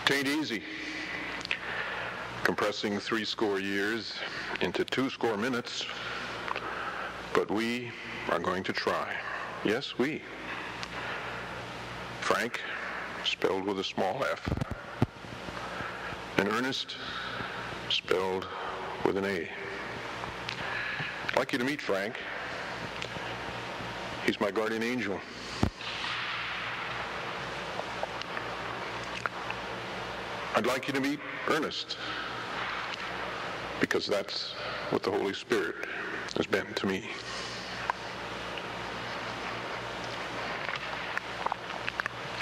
'Tain't easy, compressing 60 years into 20 minutes, but we are going to try. Yes, we. Frank, spelled with a small f, and Ernest, spelled with an A. I'd like you to meet Frank. He's my guardian angel. I'd like you to meet Ernest, because that's what the Holy Spirit has been to me.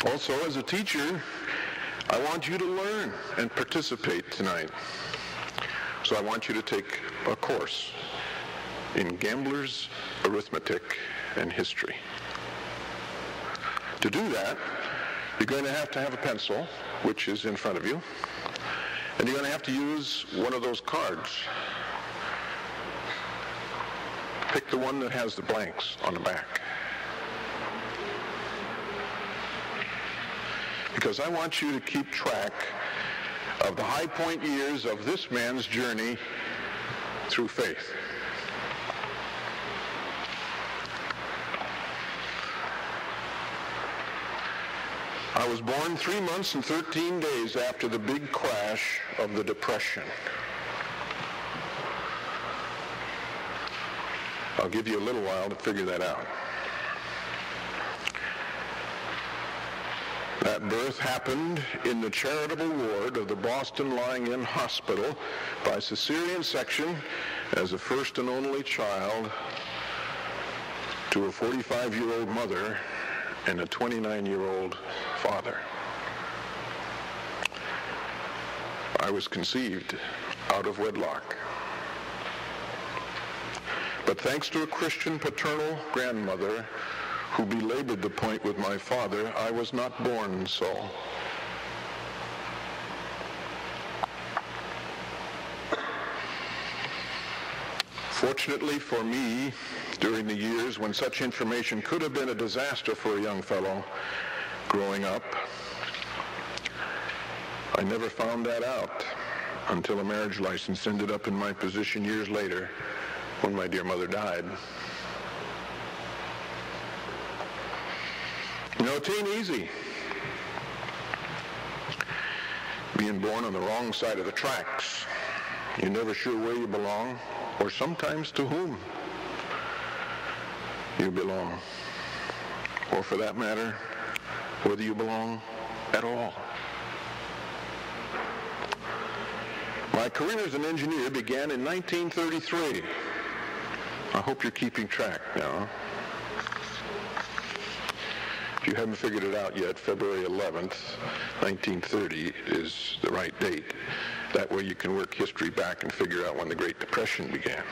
Also, as a teacher, I want you to learn and participate tonight. So I want you to take a course in Gambler's Arithmetic and History. To do that, you're going to have a pencil, which is in front of you, and you're going to have to use one of those cards. Pick the one that has the blanks on the back. Because I want you to keep track of the high point years of this man's journey through faith. I was born 3 months and 13 days after the big crash of the Depression. I'll give you a little while to figure that out. That birth happened in the charitable ward of the Boston Lying-In Hospital by cesarean section as a first and only child to a 45-year-old mother and a 29-year-old father. I was conceived out of wedlock. But thanks to a Christian paternal grandmother who belabored the point with my father, I was not born so. Fortunately for me, during the years when such information could have been a disaster for a young fellow growing up, I never found that out until a marriage license ended up in my possession years later when my dear mother died. You know, it ain't easy being born on the wrong side of the tracks. You're never sure where you belong, or sometimes to whom you belong, or for that matter, whether you belong at all. My career as an engineer began in 1933. I hope you're keeping track now. If you haven't figured it out yet, February 11th, 1930 is the right date. That way you can work history back and figure out when the Great Depression began.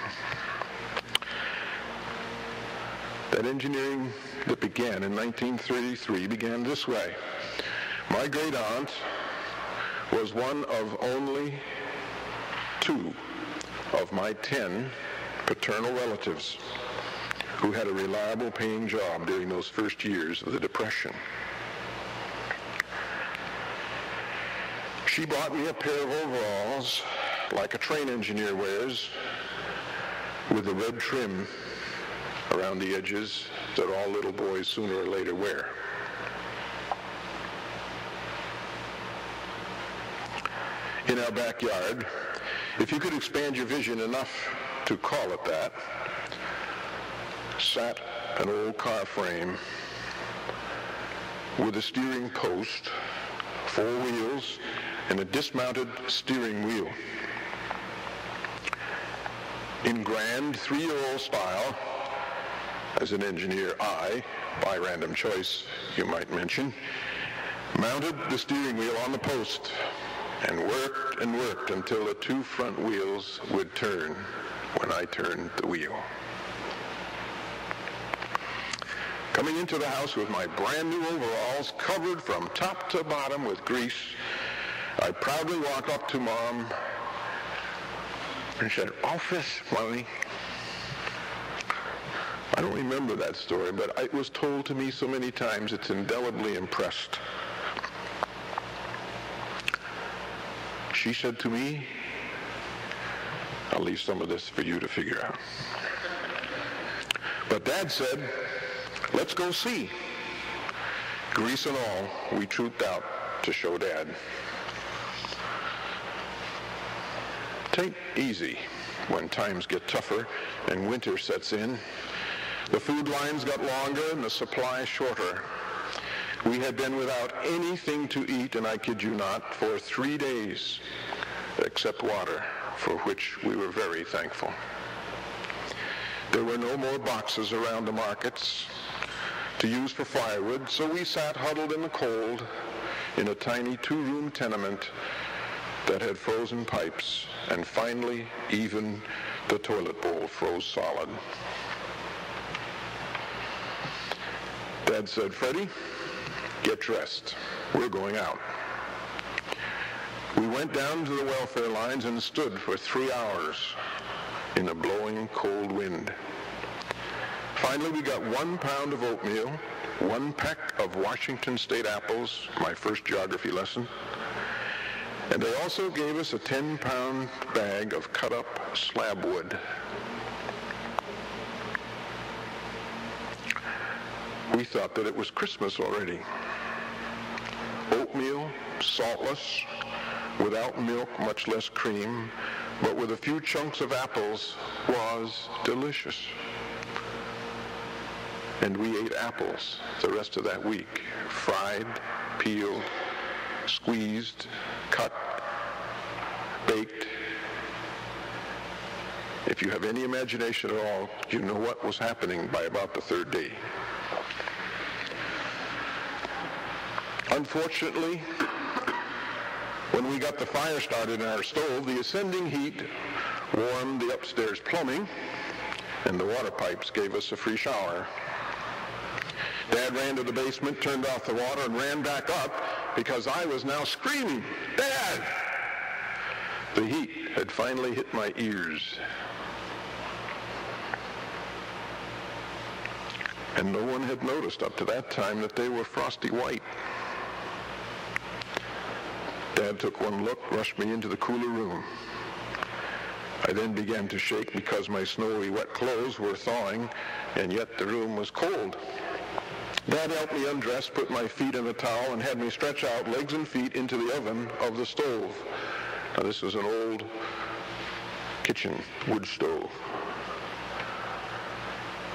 That engineering that began in 1933 began this way. My great aunt was one of only 2 of my 10 paternal relatives who had a reliable paying job during those first years of the Depression. She bought me a pair of overalls like a train engineer wears, with the red trim around the edges that all little boys sooner or later wear. In our backyard, if you could expand your vision enough to call it that, sat an old car frame with a steering post, 4 wheels, and a dismounted steering wheel. In grand 3-year-old style, as an engineer, I, by random choice, you might mention, mounted the steering wheel on the post and worked until the 2 front wheels would turn when I turned the wheel. Coming into the house with my brand new overalls covered from top to bottom with grease, I proudly walked up to Mom and said, "Office, Mommy." I don't remember that story, but it was told to me so many times it's indelibly impressed. she said to me, I'll leave some of this for you to figure out. But Dad said, let's go see. Grease and all, we trooped out to show Dad. Take easy when times get tougher and winter sets in. The food lines got longer and the supply shorter. We had been without anything to eat, and I kid you not, for 3 days, except water, for which we were very thankful. There were no more boxes around the markets to use for firewood, so we sat huddled in the cold in a tiny 2-room tenement that had frozen pipes, and finally even the toilet bowl froze solid. Dad said, Freddie, get dressed. We're going out. We went down to the welfare lines and stood for 3 hours in a blowing cold wind. Finally, we got 1 pound of oatmeal, 1 peck of Washington State apples, my first geography lesson, and they also gave us a 10-pound bag of cut-up slab wood. We thought that it was Christmas already. Oatmeal, saltless, without milk, much less cream, but with a few chunks of apples, was delicious. And we ate apples the rest of that week, fried, peeled, squeezed, cut, baked. If you have any imagination at all, you know what was happening by about the 3rd day. Unfortunately, when we got the fire started in our stove, the ascending heat warmed the upstairs plumbing, and the water pipes gave us a free shower. Dad ran to the basement, turned off the water, and ran back up because I was now screaming, Dad! The heat had finally hit my ears. And no one had noticed up to that time that they were frosty white. Dad took one look, rushed me into the cooler room. I then began to shake because my snowy, wet clothes were thawing, and yet the room was cold. Dad helped me undress, put my feet in a towel, and had me stretch out legs and feet into the oven of the stove. Now, this was an old kitchen wood stove.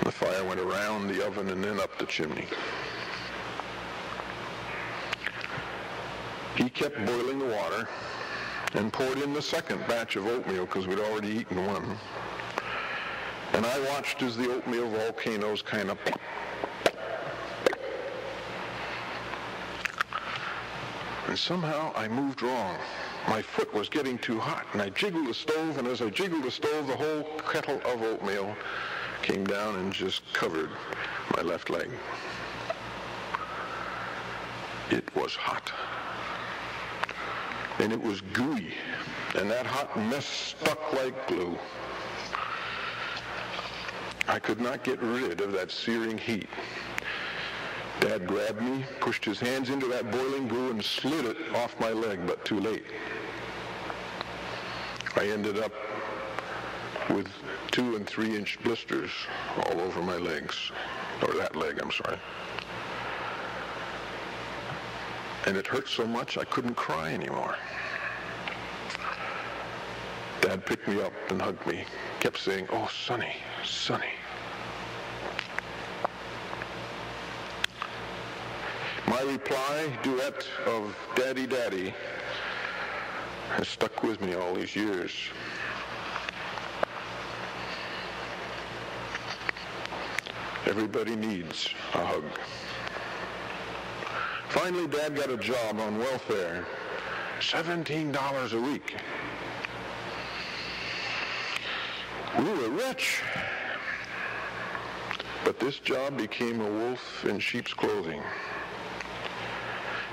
The fire went around the oven and then up the chimney. He kept boiling the water and poured in the second batch of oatmeal because we'd already eaten one. And I watched as the oatmeal volcanoes kind of... And somehow I moved wrong. My foot was getting too hot, and I jiggled the stove, and as I jiggled the stove, the whole kettle of oatmeal came down and just covered my left leg. It was hot. And it was gooey, and that hot mess stuck like glue. I could not get rid of that searing heat. Dad grabbed me, pushed his hands into that boiling glue, and slid it off my leg, but too late. I ended up with 2- and 3-inch blisters all over my legs, or that leg, I'm sorry. And it hurt so much I couldn't cry anymore. Dad picked me up and hugged me, kept saying, "Oh, Sonny, Sonny." My reply, duet of Daddy, Daddy, has stuck with me all these years. Everybody needs a hug. Finally, Dad got a job on welfare, $17 a week. We were rich. But this job became a wolf in sheep's clothing.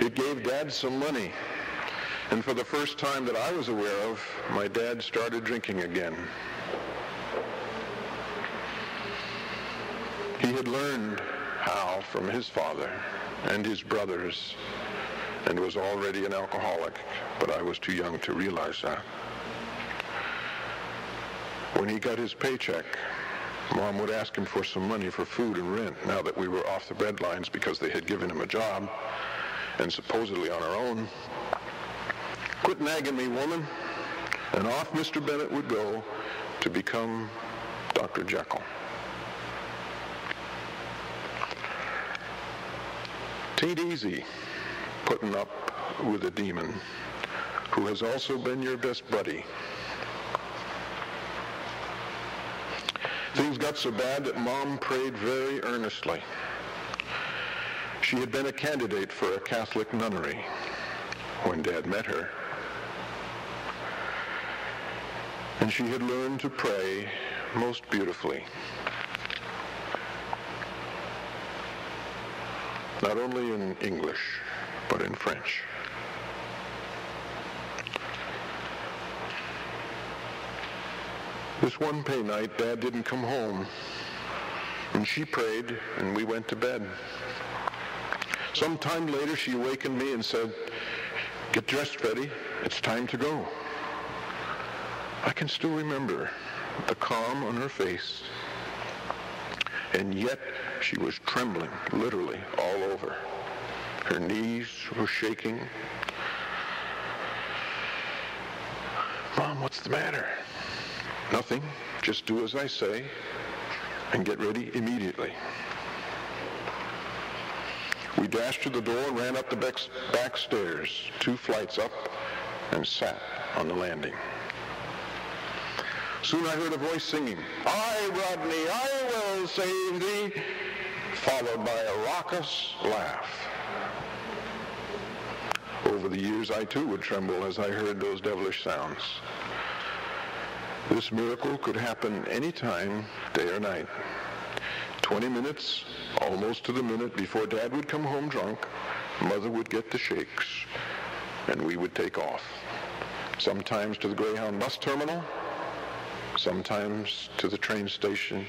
It gave Dad some money. And for the first time that I was aware of, my dad started drinking again. He had learned how from his father and his brothers and was already an alcoholic, but I was too young to realize that. When he got his paycheck, Mom would ask him for some money for food and rent now that we were off the bread lines because they had given him a job and supposedly on our own. "Quit nagging me, woman." And off Mr. Bennett would go to become Dr. Jekyll. "'Tain't easy putting up with a demon who has also been your best buddy. Things got so bad that Mom prayed very earnestly. She had been a candidate for a Catholic nunnery when Dad met her. And she had learned to pray most beautifully. Not only in English, but in French. This one pay night, Dad didn't come home, and she prayed, and we went to bed. Some time later, she awakened me and said, "Get dressed, Freddie. It's time to go." I can still remember the calm on her face, and yet she was trembling, literally, all over. Her knees were shaking. "Mom, what's the matter?" "Nothing. Just do as I say and get ready immediately." We dashed to the door and ran up the back stairs, 2 flights up, and sat on the landing. Soon I heard a voice singing, "I, Rodney, I will save thee," followed by a raucous laugh. Over the years, I too would tremble as I heard those devilish sounds. This miracle could happen any time, day or night. 20 minutes, almost to the minute, before Dad would come home drunk, Mother would get the shakes, and we would take off. Sometimes to the Greyhound bus terminal, sometimes to the train station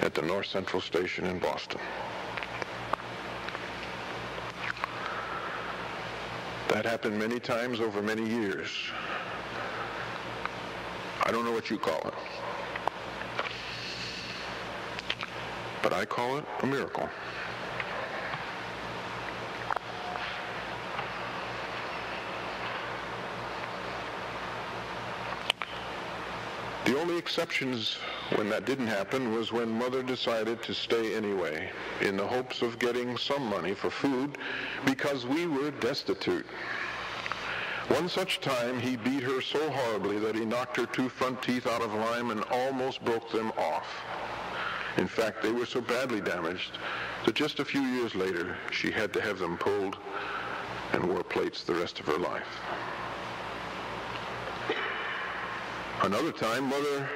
at the North Central Station in Boston. That happened many times over many years. I don't know what you call it, but I call it a miracle. The only exceptions when that didn't happen was when Mother decided to stay anyway, in the hopes of getting some money for food, because we were destitute. One such time, he beat her so horribly that he knocked her 2 front teeth out of line and almost broke them off. In fact, they were so badly damaged that just a few years later, she had to have them pulled and wore plates the rest of her life. Another time, Mother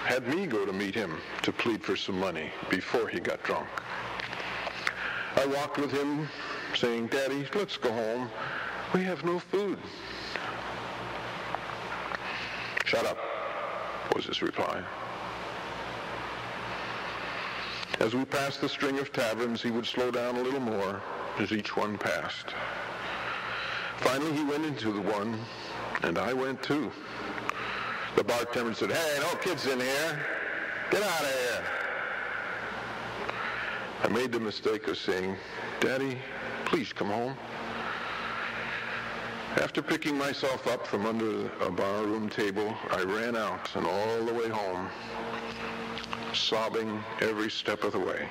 had me go to meet him to plead for some money before he got drunk. I walked with him saying, "Daddy, let's go home. We have no food." "Shut up," was his reply. As we passed the string of taverns, he would slow down a little more as each one passed. Finally, he went into the one, and I went too. The bartender said, "Hey, no kids in here. Get out of here." I made the mistake of saying, "Daddy, please come home." After picking myself up from under a barroom table, I ran out and all the way home, sobbing every step of the way.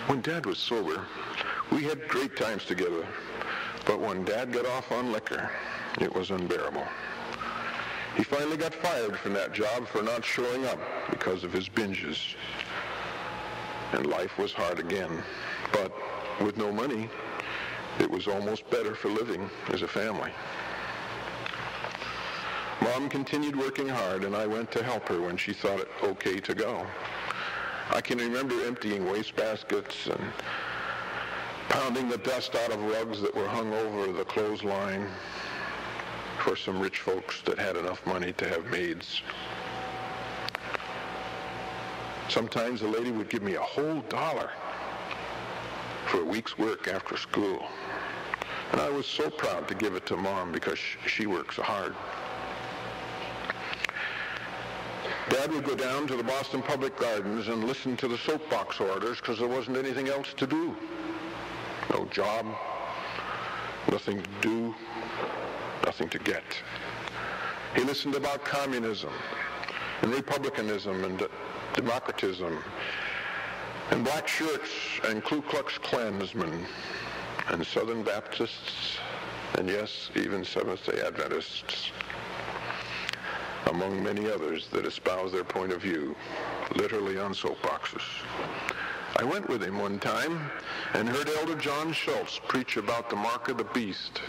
When Dad was sober, we had great times together, but when Dad got off on liquor, it was unbearable. He finally got fired from that job for not showing up because of his binges, and life was hard again. But with no money, it was almost better for living as a family. Mom continued working hard, and I went to help her when she thought it okay to go. I can remember emptying wastebaskets and pounding the dust out of rugs that were hung over the clothesline for some rich folks that had enough money to have maids. Sometimes the lady would give me a whole $1 for a week's work after school. And I was so proud to give it to Mom because she works hard. Dad would go down to the Boston Public Gardens and listen to the soapbox orders because there wasn't anything else to do. No job, nothing to do, nothing to get. He listened about communism and republicanism and democratism and black shirts and Ku Klux Klansmen and Southern Baptists and yes, even Seventh-day Adventists, among many others that espouse their point of view, literally on soapboxes. I went with him one time and heard Elder John Schultz preach about the mark of the beast.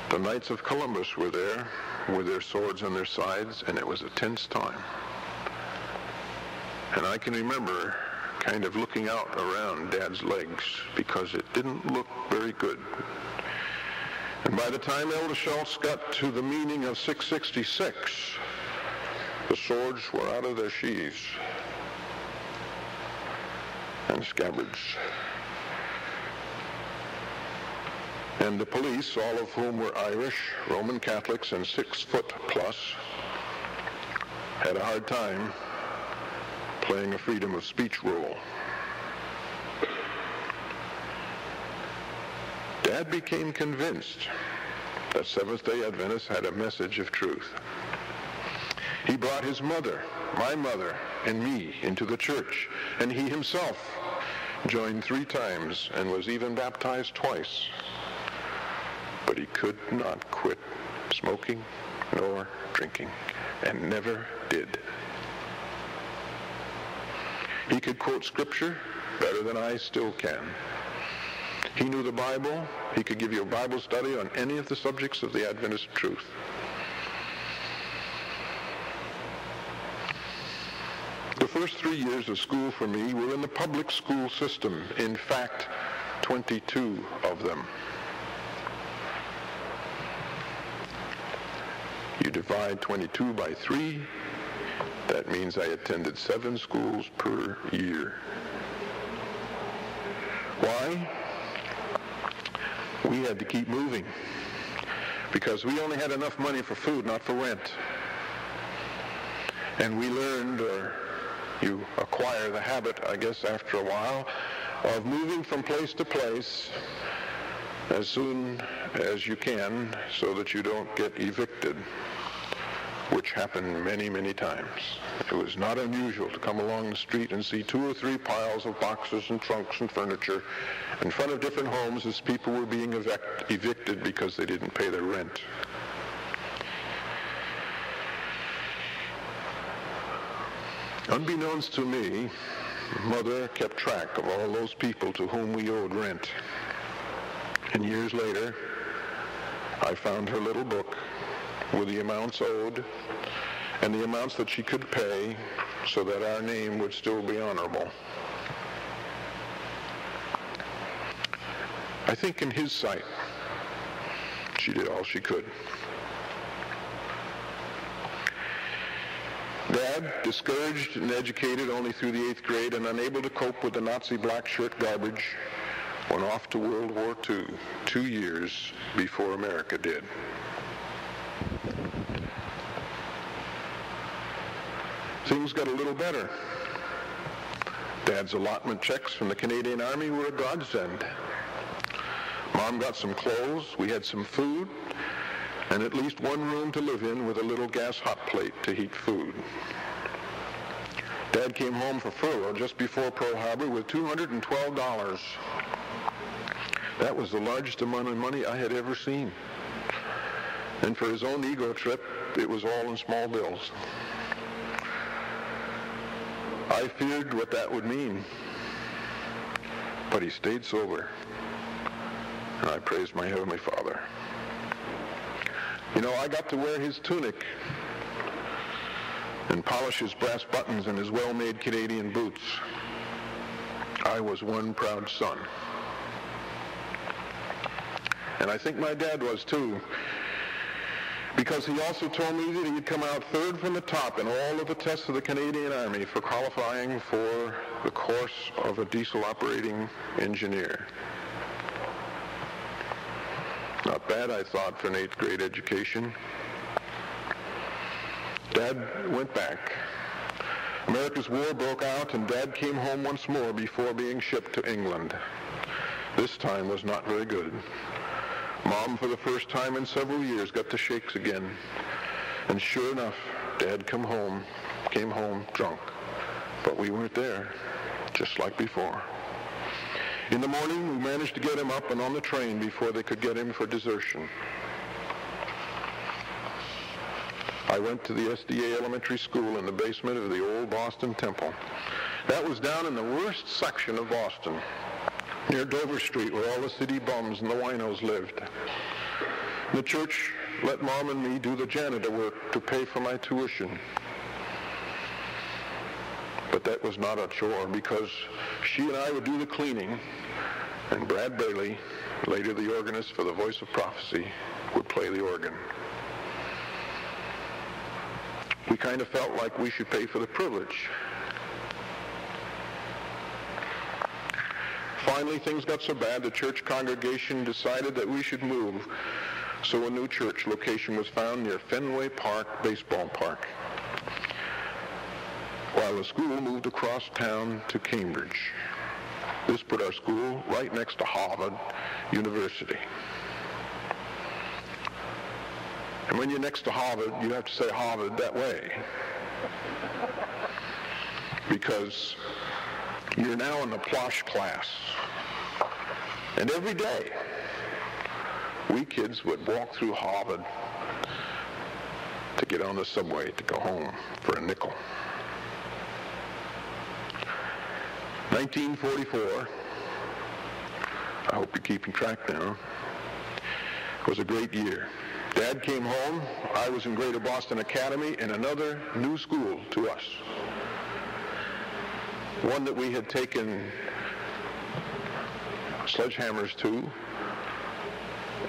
The Knights of Columbus were there with their swords on their sides, and it was a tense time. And I can remember kind of looking out around Dad's legs because it didn't look very good. And by the time Elder Schultz got to the meaning of 666, the swords were out of their sheaths and scabbards. And the police, all of whom were Irish, Roman Catholics, and 6 foot plus, had a hard time playing a freedom of speech role. Dad became convinced that Seventh-day Adventists had a message of truth. He brought his mother, my mother, and me into the church, and he himself joined 3 times and was even baptized twice. But he could not quit smoking nor drinking, and never did. He could quote scripture better than I still can. He knew the Bible. He could give you a Bible study on any of the subjects of the Adventist truth. The first 3 years of school for me were in the public school system. In fact, 22 of them. You divide 22 by 3, that means I attended 7 schools per year. Why? We had to keep moving because we only had enough money for food, not for rent. And we learned, or you acquire the habit, I guess, after a while, of moving from place to place as soon as you can so that you don't get evicted, which happened many, many times. It was not unusual to come along the street and see 2 or 3 piles of boxes and trunks and furniture in front of different homes as people were being evicted because they didn't pay their rent. Unbeknownst to me, Mother kept track of all those people to whom we owed rent. And years later, I found her little book with the amounts owed and the amounts that she could pay so that our name would still be honorable. I think in his sight, she did all she could. Dad, discouraged and educated only through the 8th grade and unable to cope with the Nazi black shirt garbage, went off to World War II 2 years before America did. Things got a little better. Dad's allotment checks from the Canadian Army were a godsend. Mom got some clothes, we had some food, and at least 1 room to live in with a little gas hot plate to heat food. Dad came home for furlough just before Pearl Harbor with $212. That was the largest amount of money I had ever seen. And for his own ego trip, it was all in small bills. I feared what that would mean, but he stayed sober, and I praised my Heavenly Father. You know, I got to wear his tunic and polish his brass buttons and his well-made Canadian boots. I was one proud son. And I think my dad was too. because he also told me that he had come out third from the top in all of the tests of the Canadian Army for qualifying for the course of a diesel operating engineer. Not bad, I thought, for an 8th grade education. Dad went back. America's war broke out, and Dad came home once more before being shipped to England. This time was not very good. Mom, for the first time in several years, got the shakes again. And sure enough, Dad came home drunk. But we weren't there, just like before. In the morning, we managed to get him up and on the train before they could get him for desertion. I went to the SDA elementary school in the basement of the old Boston Temple. That was down in the worst section of Boston, near Dover Street, where all the city bums and the winos lived. The church let Mom and me do the janitor work to pay for my tuition. But that was not a chore, because she and I would do the cleaning, and Brad Bailey, later the organist for the Voice of Prophecy, would play the organ. We kind of felt like we should pay for the privilege. Finally, things got so bad, the church congregation decided that we should move. So a new church location was found near Fenway Park Baseball Park, while the school moved across town to Cambridge. This put our school right next to Harvard University. And when you're next to Harvard, you have to say Harvard that way, because you're now in the Plosh class. And every day, we kids would walk through Harvard to get on the subway to go home for a nickel. 1944, I hope you're keeping track now, was a great year. Dad came home. I was in Greater Boston Academy in another new school to us. One that we had taken sledgehammers to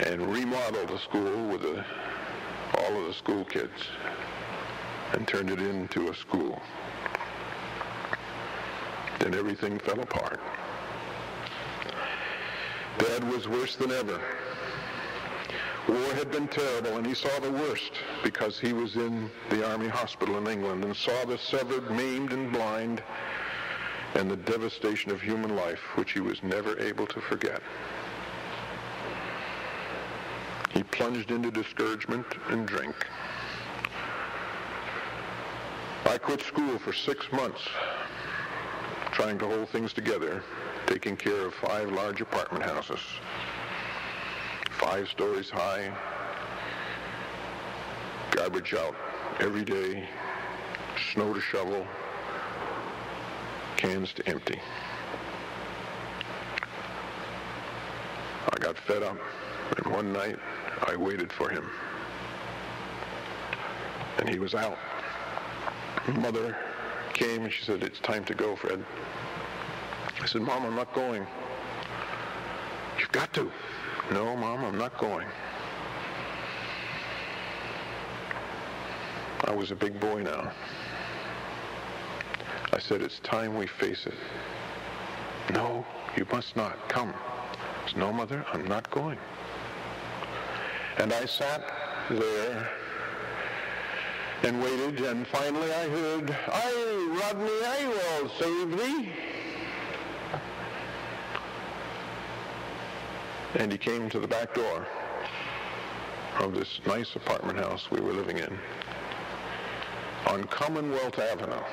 and remodeled the school with all of the school kids and turned it into a school. Then everything fell apart. Dad was worse than ever. War had been terrible, and he saw the worst because he was in the Army hospital in England and saw the severed, maimed, and blind, and the devastation of human life, which he was never able to forget. He plunged into discouragement and drink. I quit school for 6 months, trying to hold things together, taking care of 5 large apartment houses, 5 stories high, garbage out every day, snow to shovel, cans to empty. I got fed up, and one night I waited for him, and he was out. Mother came and she said, "It's time to go, Fred." I said, "Mom, I'm not going." "You've got to." "No, Mom, I'm not going." I was a big boy now. I said, "It's time we face it." "No, you must not. Come." I said, "No, Mother, I'm not going." And I sat there and waited, and finally I heard, "Aye, Rodney, I will save thee." And he came to the back door of this nice apartment house we were living in on Commonwealth Avenue.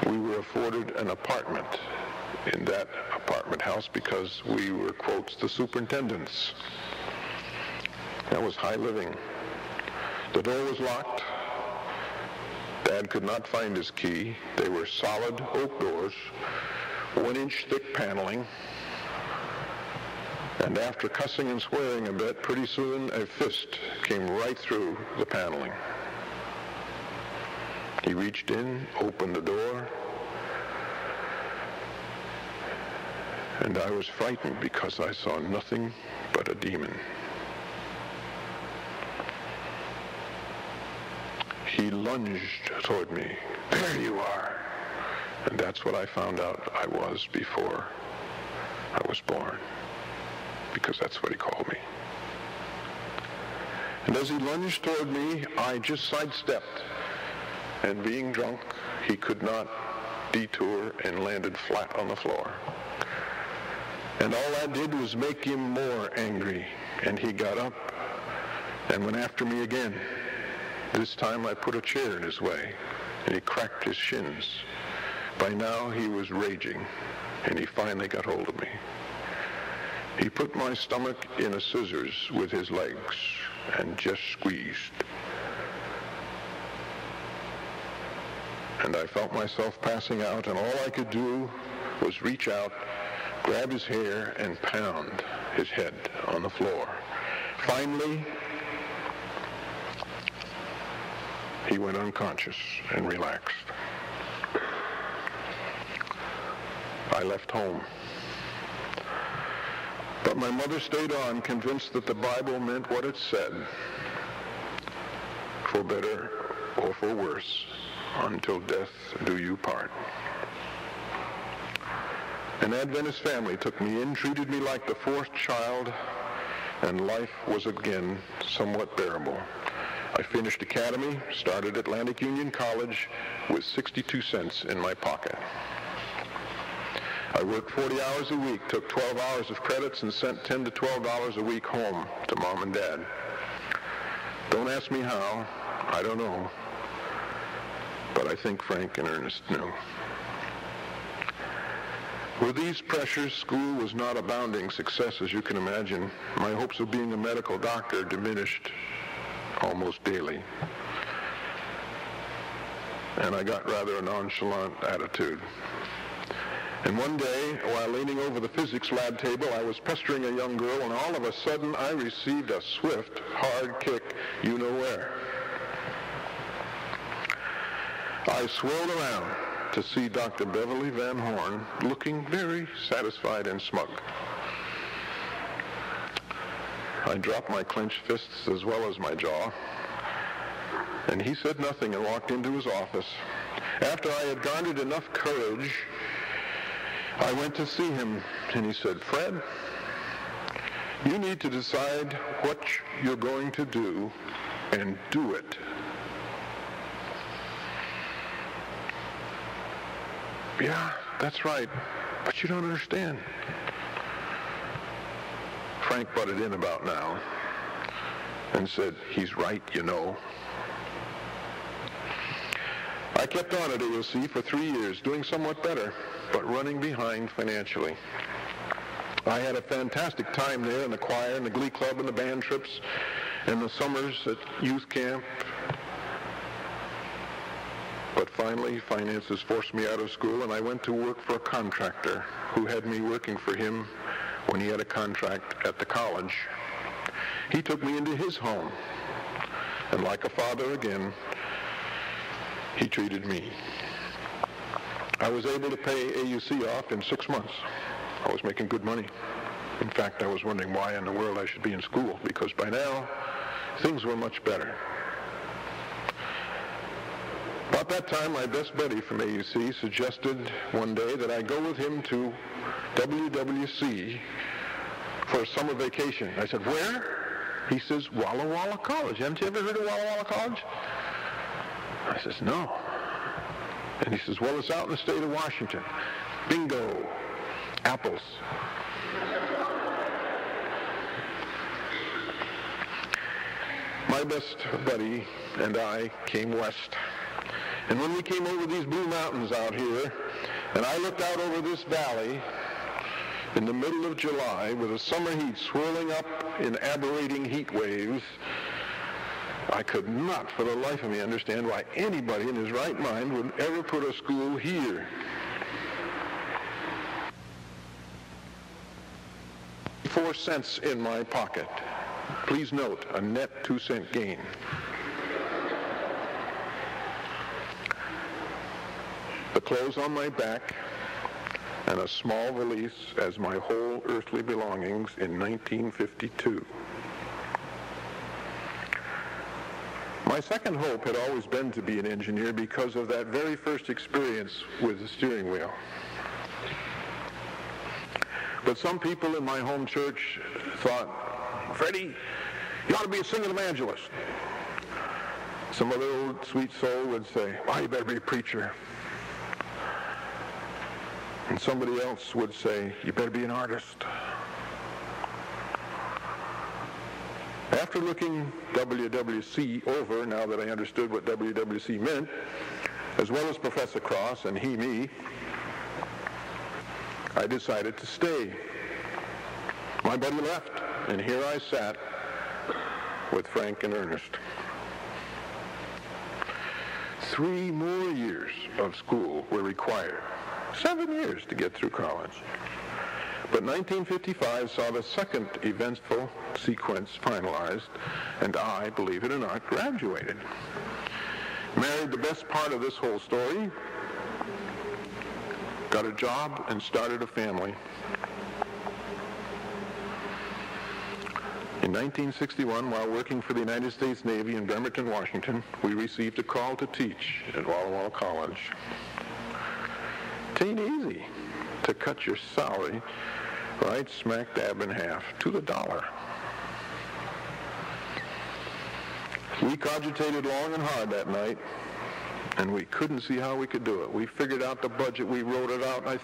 We were afforded an apartment in that apartment house because we were, quotes, the superintendents. That was high living. The door was locked. Dad could not find his key. They were solid oak doors, 1-inch thick paneling. And after cussing and swearing a bit, pretty soon a fist came right through the paneling. He reached in, opened the door, and I was frightened because I saw nothing but a demon. he lunged toward me. There you are. And that's what I found out I was before I was born, because that's what he called me. And as he lunged toward me, I just sidestepped. And being drunk, he could not detour and landed flat on the floor. And all that did was make him more angry. And he got up and went after me again. This time I put a chair in his way, and he cracked his shins. By now he was raging, and he finally got hold of me. He put my stomach in a scissors with his legs and just squeezed. And I felt myself passing out, and all I could do was reach out, grab his hair, and pound his head on the floor. Finally, he went unconscious and relaxed. I left home. But my mother stayed on, convinced that the Bible meant what it said, for better or for worse, until death do you part. An Adventist family took me in, treated me like the fourth child, and life was again somewhat bearable. I finished academy, started Atlantic Union College with 62 cents in my pocket. I worked 40 hours a week, took 12 hours of credits, and sent $10 to $12 a week home to Mom and Dad. Don't ask me how, I don't know, but I think Frank and Ernest knew. With these pressures, school was not a bounding success, as you can imagine. My hopes of being a medical doctor diminished almost daily. And I got rather a nonchalant attitude. And one day, while leaning over the physics lab table, I was pestering a young girl, and all of a sudden I received a swift, hard kick, you know where. I swirled around to see Dr. Beverly Van Horn looking very satisfied and smug. I dropped my clenched fists as well as my jaw, and he said nothing and walked into his office. After I had garnered enough courage, I went to see him, and he said, "Fred, you need to decide what you're going to do and do it." Yeah, that's right, but you don't understand. Frank butted in about now and said, "He's right, you know." I kept on at AOC for 3 years, doing somewhat better, but running behind financially. I had a fantastic time there in the choir and the glee club and the band trips and the summers at youth camp. But finally, finances forced me out of school, and I went to work for a contractor who had me working for him when he had a contract at the college. He took me into his home, and like a father again, he treated me. I was able to pay AUC off in 6 months. I was making good money. In fact, I was wondering why in the world I should be in school, because by now, things were much better. About that time, my best buddy from AUC suggested one day that I go with him to WWC for a summer vacation. I said, "Where?" He says, "Walla Walla College. Haven't you ever heard of Walla Walla College?" I says, "No." And he says, "Well, it's out in the state of Washington." Bingo. Apples. My best buddy and I came west. And when we came over these blue mountains out here, and I looked out over this valley in the middle of July with the summer heat swirling up in aberrating heat waves, I could not for the life of me understand why anybody in his right mind would ever put a school here. 4 cents in my pocket. Please note, a net 2-cent gain. The clothes on my back, and a small valise as my whole earthly belongings in 1952. My My second hope had always been to be an engineer because of that very first experience with the steering wheel. But some people in my home church thought, Freddie, you ought to be a singing evangelist. Some other old sweet soul would say, well, you better be a preacher. And somebody else would say, you better be an artist. After looking WWC over, now that I understood what WWC meant, as well as Professor Cross and he, me, I decided to stay. My buddy left, and here I sat with Frank and Ernest. 3 more years of school were required. 7 years to get through college. But 1955 saw the second eventful sequence finalized, and I, believe it or not, graduated. Married the best part of this whole story, got a job, and started a family. In 1961, while working for the United States Navy in Bremerton, Washington, we received a call to teach at Walla Walla College. It ain't easy to cut your salary right smack dab in half to the dollar. We cogitated long and hard that night, and we couldn't see how we could do it. We figured out the budget, we wrote it out, I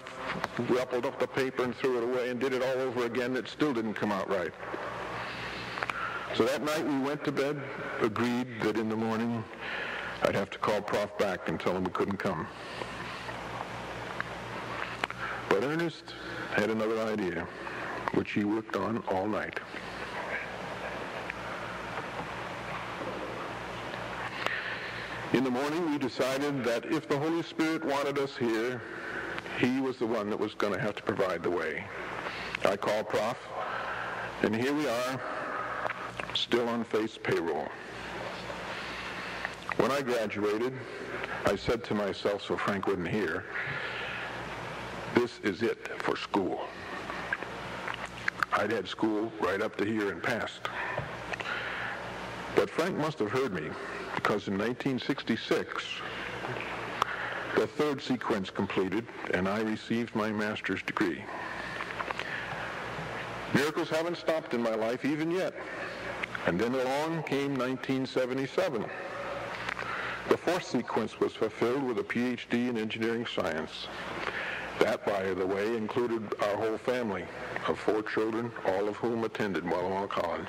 ruffled up the paper and threw it away and did it all over again. It still didn't come out right. So that night we went to bed, agreed that in the morning I'd have to call Prof back and tell him we couldn't come. But Ernest had another idea, which he worked on all night. In the morning, we decided that if the Holy Spirit wanted us here, he was the one that was going to have to provide the way. I called Prof, and here we are, still on FACE payroll. When I graduated, I said to myself, so Frank wouldn't hear, this is it for school. I'd had school right up to here and passed. But Frank must have heard me, because in 1966, the third sequence completed, and I received my master's degree. Miracles haven't stopped in my life even yet. And then along came 1977. The fourth sequence was fulfilled with a PhD in engineering science. That, by the way, included our whole family of 4 children, all of whom attended Walla Walla College.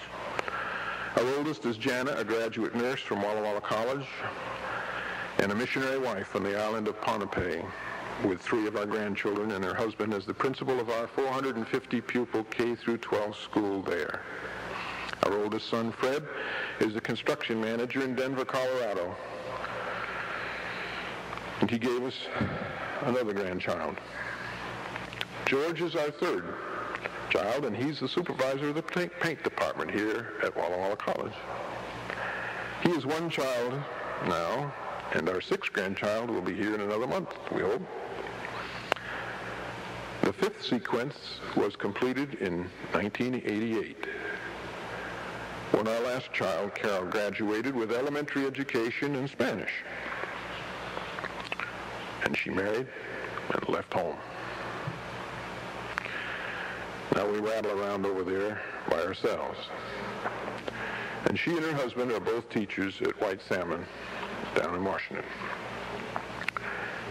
Our oldest is Jana, a graduate nurse from Walla Walla College, and a missionary wife on the island of Pohnpei, with 3 of our grandchildren and her husband as the principal of our 450 pupil K-12 school there. Our oldest son, Fred, is a construction manager in Denver, Colorado. And he gave us another grandchild. George is our third child, and he's the supervisor of the paint department here at Walla Walla College. He is 1 child now, and our 6th grandchild will be here in another month, we hope. The 5th sequence was completed in 1988. When our last child, Carol, graduated with elementary education in Spanish. And she married and left home. Now we rattle around over there by ourselves. And she and her husband are both teachers at White Salmon down in Washington.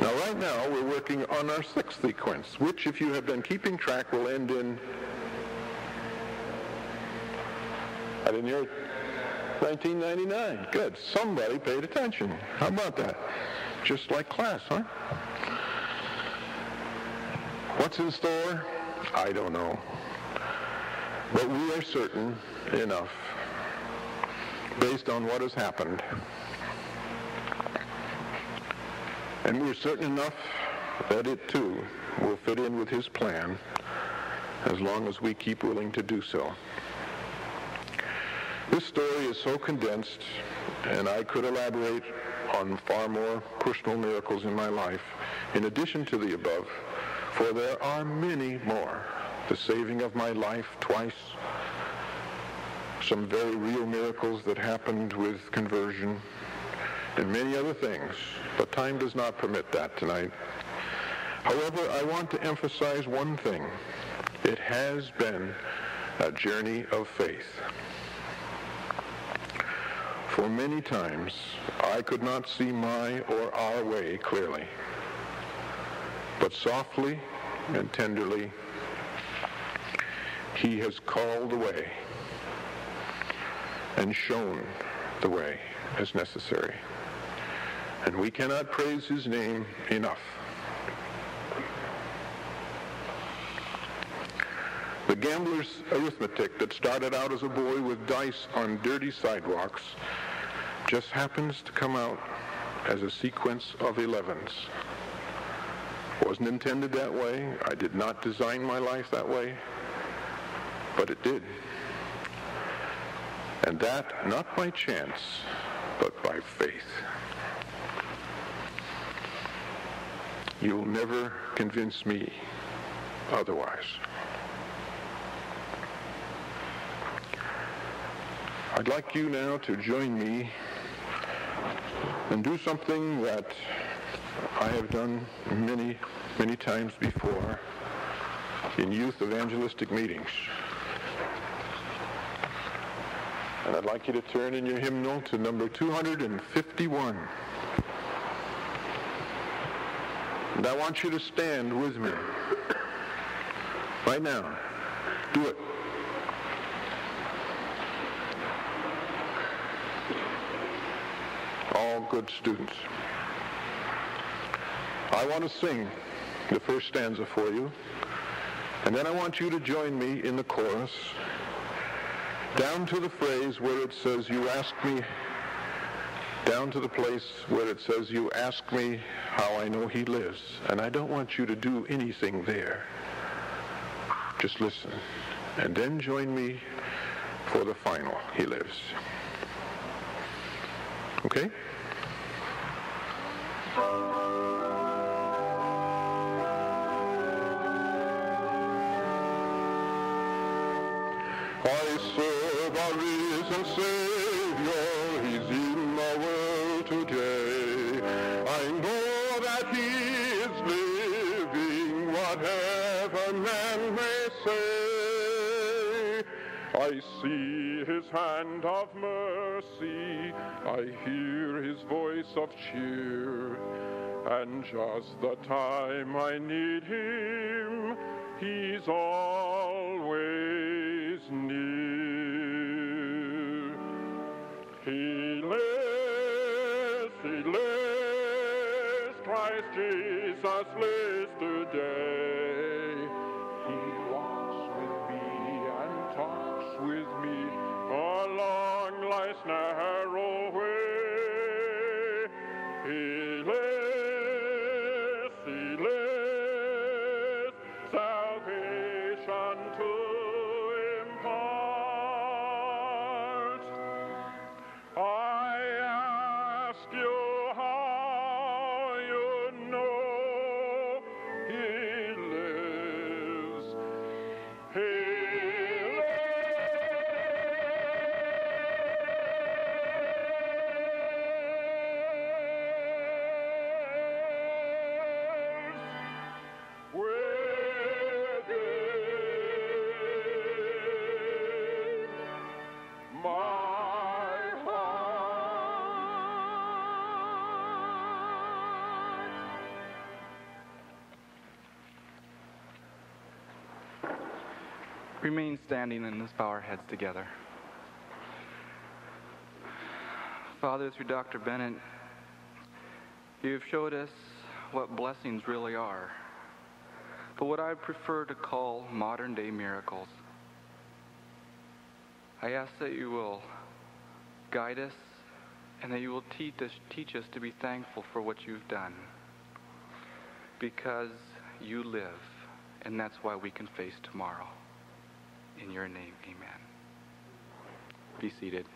Now right now we're working on our 6th sequence, which, if you have been keeping track, will end in, I didn't hear it, 1999. Good. Somebody paid attention. How about that? Just like class, huh? What's in store? I don't know. But we are certain enough, based on what has happened. And we're certain enough that it, too, will fit in with his plan, as long as we keep willing to do so. This story is so condensed, and I could elaborate on far more personal miracles in my life, in addition to the above, for there are many more. The saving of my life twice, some very real miracles that happened with conversion, and many other things, but time does not permit that tonight. However, I want to emphasize one thing. It has been a journey of faith. For many times, I could not see my or our way clearly. But softly and tenderly, he has called the way and shown the way as necessary. And we cannot praise his name enough. The gambler's arithmetic that started out as a boy with dice on dirty sidewalks just happens to come out as a sequence of 11s. Wasn't intended that way. I did not design my life that way, but it did. And that not by chance, but by faith. You'll never convince me otherwise. I'd like you now to join me and do something that I have done many, many times before in youth evangelistic meetings. And I'd like you to turn in your hymnal to number 251. And I want you to stand with me right now. Do it. All good students. I want to sing the first stanza for you, and then I want you to join me in the chorus down to the phrase where it says, you ask me, down to the place where it says, you ask me how I know he lives. And I don't want you to do anything there. Just listen, and then join me for the final, he lives. Okay? I serve a risen Savior, he's in the world today. I know that he is living, whatever man may say. I see his hand of mercy, I hear his voice of cheer, and just the time I need him, he's always near. He lives, Christ Jesus lives today. He walks with me and talks with me along life's narrow way. He lives, salvation to impart. I ask you how you know he lives. He Remain standing and let's bow our heads together. Father, through Dr. Bennett, you've showed us what blessings really are, but what I prefer to call modern-day miracles. I ask that you will guide us and that you will teach us to be thankful for what you've done, because you live, and that's why we can face tomorrow. In your name, amen. Be seated.